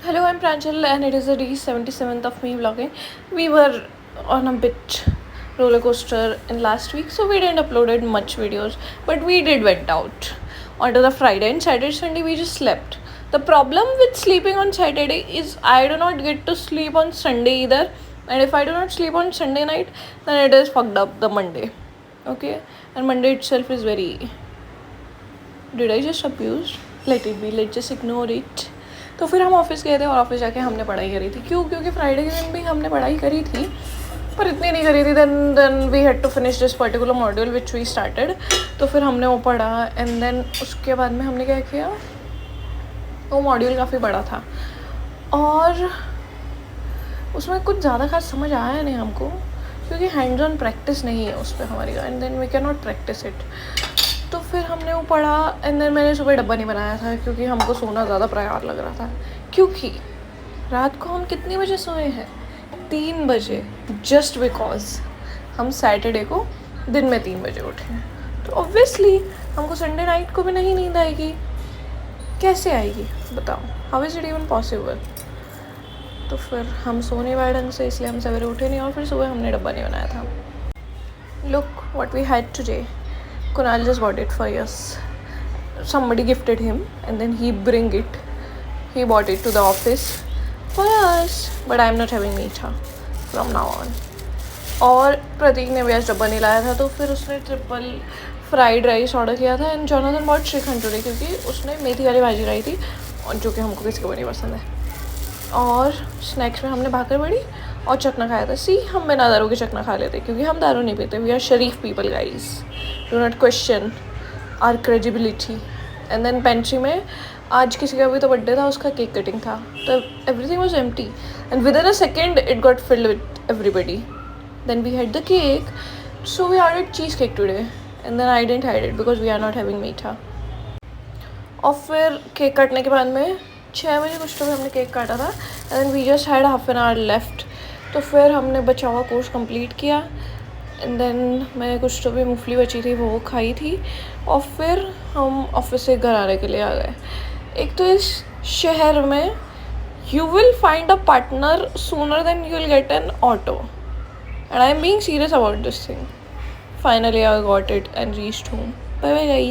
Hello, I'm Pranjal, and it is the day 77th of me vlogging. We were on a bit roller coaster in last week, so we didn't uploaded much videos, but we did went out onto the Friday and Saturday, Sunday. We just slept. The problem with sleeping on Saturday is I do not get to sleep on Sunday either, and if I do not sleep on Sunday night, then it is fucked up the Monday. Okay, and Monday itself is very. Did I just abuse? Let it be. Let's just ignore it. तो फिर हम office गए थे और office जाके हमने पढ़ाई करी थी. क्योंकि फ्राइडे के दिन भी हमने पढ़ाई करी थी पर इतनी नहीं करी थी. Then we had to finish this particular module which we started. तो फिर हमने वो पढ़ा एंड देन उसके बाद में हमने क्या किया, वो मॉड्यूल काफ़ी बड़ा था और उसमें कुछ ज़्यादा खास समझ आया नहीं हमको क्योंकि हैंड्स ऑन प्रैक्टिस नहीं है उस पर हमारी. And then we can not practice it. तो फिर हमने वो पढ़ा एंड देन मैंने सुबह डब्बा नहीं बनाया था क्योंकि हमको सोना ज़्यादा प्रयार लग रहा था. क्योंकि रात को हम कितने बजे सोए हैं? 3 बजे. जस्ट बिकॉज हम सैटरडे को दिन में 3 बजे उठे. तो ऑब्वियसली हमको संडे नाइट को भी नहीं नींद आएगी. कैसे आएगी बताओ? How is it even possible? तो फिर हम सो नहीं पाए ढंग से, इसलिए हम सवेरे उठे नहीं और फिर सुबह हमने डब्बा नहीं बनाया था. Look what we had today. Kunal just bought it for us. Somebody gifted him and then he bought it to the office for us. But I am not having meetha from now on. और प्रतीक ने भी आज डब्बा नहीं लाया था तो फिर उसने ट्रिपल फ्राइड राइस ऑर्डर किया था and Jonathan bought shrikhand today क्योंकि उसने मेथी वाली भाजी लाई थी और जो कि हमको किसी को भी नहीं पसंद है. और स्नैक्स में हमने भाकर बड़ी और चखना खाया था. सी हम बिना दारू के चखना खा लेते क्योंकि हम दारू नहीं पीते. वी आर शरीफ people guys. Do not question our credibility. And then pantry में आज किसी का भी तो बर्थडे था, उसका केक कटिंग था तो everything was empty and within a second it got filled with everybody. Then we had the cake so we ordered cheese cake today and then I didn't had it because we are not having मीठा. और फिर cake काटने के बाद में 6 बजे कुछ तो भी हमने केक काटा था and we just had half an hour left. तो फिर हमने बचा हुआ कोर्स कंप्लीट किया एंड देन मैं कुछ तो भी मूंगफली बची थी वो खाई थी और फिर हम ऑफिस से घर आने के लिए आ गए. एक तो इस शहर में you will find a partner sooner than you will get an auto and I am being serious about this thing. Finally I got it and reached home. Bye bye guys.